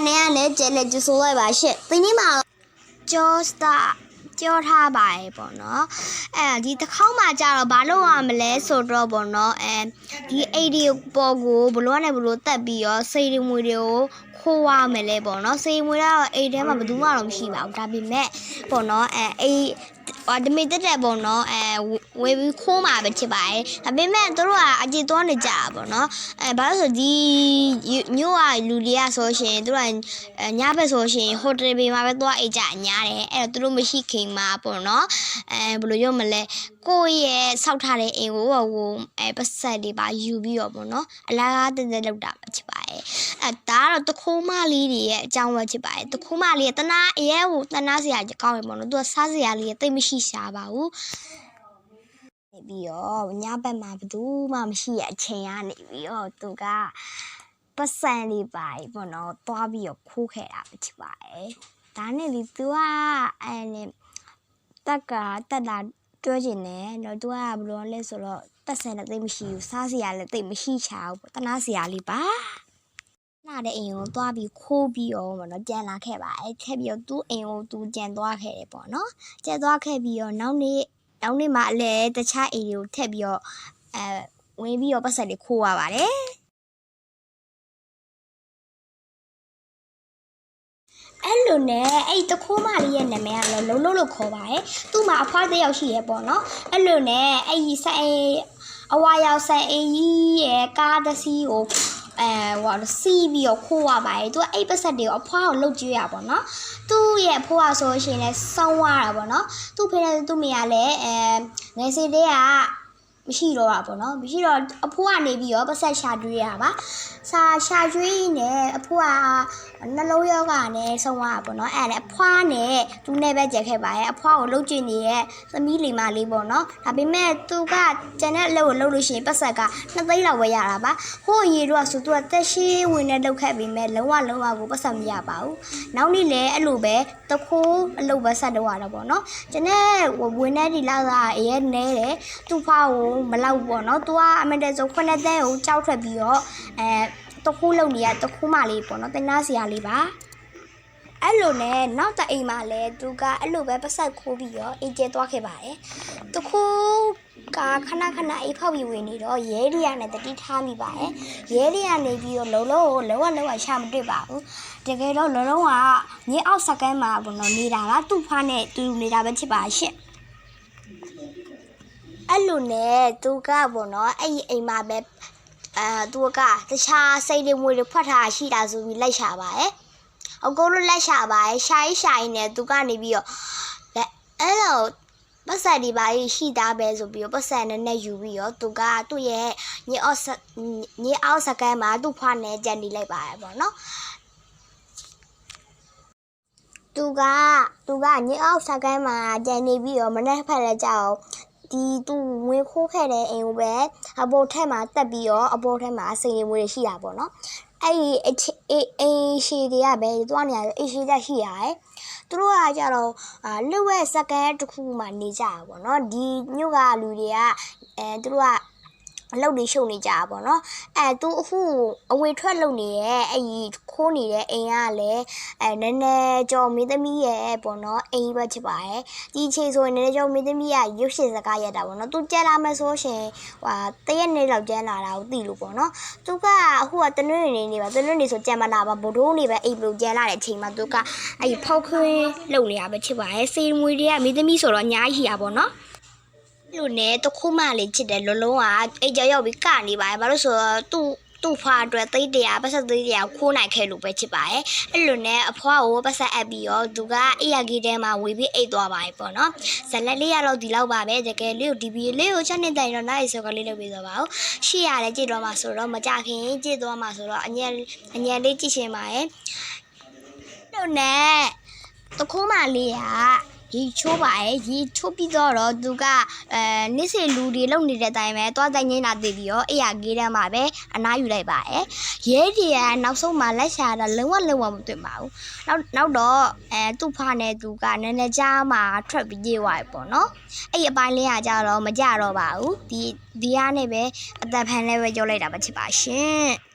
နဲ့လည်းကျဲလေကျဆိုလိုက်ပါရှင့်ဒီနေ့မှာကျော်စတာကြောထားပါရဲ့ပေါ့နော်ဒီတစ်ခေါက်မှကြတော့ဘာလို့ရမလဲဆိုတော့ပေါ့နော်ဒီအိတ်ဒီပေါ်ကိုဘလို့နဲ့ဘလို့တက်ပြီးရောစိတ်တွေမွေတွေကိုခိုးရမယ်လဲပေါ့နော်စိတ်မွေတော့အိတ်ထဲမှာဘယ်သူမှတော့မရှိပါဘူးဒါပေမဲ့ပေါ့နော်အိတ်တမီတက်တဲ့ပေါ့နော်ဝေပြီးခိုးမှာပဲဖြစ်ပါတယ်ဒါပေမဲ့တို့ကအကြည့်သွားနေကြတာပေါ့နော်ဘာလို့ဆိုဒီညို့ကလူတွေကဆိုရှင်တို့ကညဘက်ဆိုရှင်ဟိုတယ်ဘေးမှာပဲသွားအိတ်ကြညားတယ်အဲ့တော့တို့မရှိခင်မှာပေါ့နော်ဘယ်လိုပြောမလဲကိုယ့်ရဲ့စောက်ထားတဲ့အိမ်ကိုပတ်ဆက်တွေပါယူပြီးတော့ပေါ့နော်အလားတည်းလောက်တာပဲဖြစ်ပါတယ်ဒါကတော့တခိုးမလေးတွေရဲ့အကြောင်းပဲဖြစ်ပါတယ်တခိုးမလေးကတနာအရဲကိုတနာစရာကောင်းပြီပေါ့နော်သူကစားစရာလေးတိတ်မရှိရှာပါဘူးပြီးတော့ညဘက်မှာဘယ်သူမှမရှိတဲ့အချိန်ကနေပြီးတော့သူကပတ်စံလေးပါပေါ့နော်သွားပြီးတော့ခိုးခဲ့တာပဲဖြစ်ပါတယ်ဒါနဲ့လေသူကတက်တာတွဲကျင်တယ်တော့သူကဘယ်လိုလဲဆိုတော့ပတ်စံလည်းတိတ်မရှိဘူးစားစရာလည်းတိတ်မရှိချဘူးပေါ့တနာစရာလေးပါနာတဲ့အိမ်ကိုသွားပြီးခိုးပြီးတော့ပေါ့နော်ကြံလာခဲ့ပါတယ်ခဲ့ပြီးတော့သူ့အိမ်ကိုသူကြံသွားခဲ့တယ်ပေါ့နော်ကြံသွားခဲ့ပြီးတော့နောက်နေ့မှအလဲတခြားအိမ်တွေကိုထက်ပြီးတော့ဝင်ပြီးတော့ပတ်စံတွေခိုးရပါတယ်အဲ့လိုနဲ့အဲ့တခိုးမလေးရဲ့နာမည်ကတော့လုံးလို့ခေါ်ပါတယ်သူ့မှာအဖွားတစ်ယောက်ရှိရဲပေါ့နော်အဲ့လိုနဲ့အဲ့ဒီဆိုင်အဝါရောက်ဆိုင်အိမ်ကြီးရဲ့ကားတစ်စီးကိုစီးပြီးတော့ခိုးရပါတယ်သူကအဲ့ပတ်ဆက်တွေကိုအဖွားကိုလှုပ်ကြွရပါတော့သူ့ရဲ့အဖွားဆိုရှင်လဲစောင်းရတာပေါ့နော်သူ့ဖေနဲ့သူ့မိကလည်းငယ်စဉ်တည်းကမရှိတော့တာပေါ့နော်မရှိတော့အဖိုးကနေပြီးတော့ပတ်ဆက်ရှာကျွေးရပါရှာကျွေးနေအဖိုးကနှလုံးယောဂနဲ့ဆုံးသွားတာပေါ့နော်အဲ့ဒါအဖွားနဲ့သူနဲ့ပဲကြက်ခဲ့ပါရဲ့အဖွားကိုလှုပ်ကျင်နေတဲ့သမီးလေးမလေးပေါ့နော်ဒါပေမဲ့သူကကျန်တဲ့အလုပ်ကိုလုပ်လို့ရှိရင်ပတ်ဆက်က2သိန်းလောက်ပဲရတာပါဟိုအရေးတော့ဆိုသူကတက်ရှိဝင်နဲ့လုပ်ခဲ့ပြီးမဲ့လုံးဝကိုပတ်ဆက်မရပါဘူးနောက်နေ့လည်းအဲ့လိုပဲတခိုးအလုပ်ပဲဆက်တော့ရတာပေါ့နော်ကျန်တဲ့ဝင်တဲ့ဒီလောက်ကအရေးနေတယ်သူ့ဖွားကိုမလောက်ပေါ့နော်သူကအမတဲ့ဆို9တန်းကိုကြောက်ထွက်ပြီးတော့တခိုးလုံနေရတခိုးမလေးပေါ့နော်တင်နာစရာလေးပါအဲ့လိုနဲ့နောက်တအိမ်မှာလဲသူကအဲ့လိုပဲပတ်ဆက်ခိုးပြီးတော့အိမ်ကျဲသွားခဲ့ပါတယ်တခိုးကခဏအိမ်ဖောက်ပြီးဝင်နေတော့ရဲရီယာနဲ့တတိထားမိပါတယ်ရဲရီယာနေပြီးတော့လုံးဝရှာမတွေ့ပါဘူးတကယ်တော့လုံးကညအောက်စကန်မှာပေါ့နော်နေတာကသူ့ဖွားနဲ့တူနေတာပဲဖြစ်ပါရှင့်အဲ့လိုနဲ့သူကပေါ့နော်အဲ့ဒီအိမ်မှာပဲသူကတခြားစိတ်တွေမွေတွေဖွက်ထားရှိတာဆိုပြီးလိုက်ရှာပါရဲ့အကုန်လုံးလိုက်ရှာပါရဲ့ရှာရင်နဲ့သူကနေပြီးတော့အဲ့လိုပတ်စံဒီပါရှိသားပဲဆိုပြီးတော့ပတ်စံနဲ့ယူပြီးတော့သူကသူ့ရဲ့ညအောက်စကန်မှာသူ့ဖွားနဲ့ကြံနေလိုက်ပါရဲ့ပေါ့နော်သူကညအောက်စကန်မှာကြံနေပြီးတော့မနေ့ဖက်လည်းကြောက်ဒီသူငွေခိုးခဲ့တဲ့အိမ်ကိုပဲအပေါ်ထက်မှာတက်ပြီးတော့အပေါ်ထက်မှာစိန်ငွေရှိတာပေါ့နော်အဲ့ဒီအိမ်ရှိတွေကပဲသွားနေရတယ်အိမ်ရှိတက်ရှိရတယ်သူတို့ကကြတော့လှုပ်ဝဲစကန်တစ်ခုမှနေကြတာပေါ့နော်ဒီမြို့ကလူတွေကသူတို့ကအလုပ်တွေရှုပ်နေကြတာပေါ့နော်သူအခုအဝေထွက်လုပ်နေတဲ့အဲ့ဒီခိုးနေတဲ့အိမ်ကလည်းနည်းနည်းကြော်မင်းသမီးရဲ့ပေါ့နော်အိမ်ပဲဖြစ်ပါတယ်ဒီအချိန်ဆိုရင်နည်းနည်းကြော်မင်းသမီးကရုပ်ရှင်စကားရတာပေါ့နော်သူကြက်လာမယ်ဆိုရှင်တရက်နေ့လောက်ကျန်းလာတာကိုသိလို့ပေါ့နော်သူကအခုကတနွေနေပါတနွေနေဆိုကြံမလာပါဗိုလ်တို့နေပဲအိမ်လို့ကျန်းလာတဲ့အချိန်မှာသူကအဲ့ဒီဖောက်ခွင်းလုပ်နေတာပဲဖြစ်ပါတယ်စေမွေတွေကမင်းသမီးဆိုတော့အများကြီးရှိတာပေါ့နော်လူနဲ့တခုမှလေးချစ်တယ်လုံးကအိတ်ကြောက်ရောက်ပြီးကနေပါတယ်ဘာလို့ဆိုတော့သူ့ဖွားအတွက်သိတရားပတ်ဆက်သိတရားခိုးနိုင်ခဲ့လို့ပဲချစ်ပါတယ်အဲ့လိုနဲ့အဖွားကိုပတ်ဆက်အပ်ပြီးတော့သူကအိယာကြီးထဲမှာဝေပြီးအိတ်သွားပါတယ်ပေါ့နော်ဇလက်လေးရတော့ဒီလောက်ပါပဲတကယ်လေးကိုဒီဘီလေးကိုချက်နေတိုင်တော့နိုင်ဆိုကလေးလုပ်ပြီးတော့ပါဦးရှေ့ရတယ်ကြည့်တော့မှဆိုတော့မကြခင်ကြည့်သွားမှဆိုတော့အညံလေးကြည့်ရှင်ပါတယ်လို့နဲ့တခုမှလေးကရေချိုးပါရဲ့ရေချိုးပြီးတော့သူကနေ့စဉ်လူတွေလုံနေတဲ့အတိုင်းပဲသွားတိုင်းငိမ့်လာတည်ပြီးတော့အေးရဂေးတန်းမှာပဲအနားယူလိုက်ပါရဲ့ရဲဒီကနောက်ဆုံးမှလက်ရှာတာလုံးဝမတွေ့ပါဘူးနောက်တော့သူ့ဖားနဲ့သူကနည်းနည်းကြားမှာထွက်ပြီးပြေးသွားပြီပေါ့နော်အဲ့ဒီအပိုင်းလေးကကြတော့မကြတော့ပါဘူးဒီကနဲ့ပဲအသက်ဖန်လေးပဲကြောလိုက်တာပဲဖြစ်ပါရှင်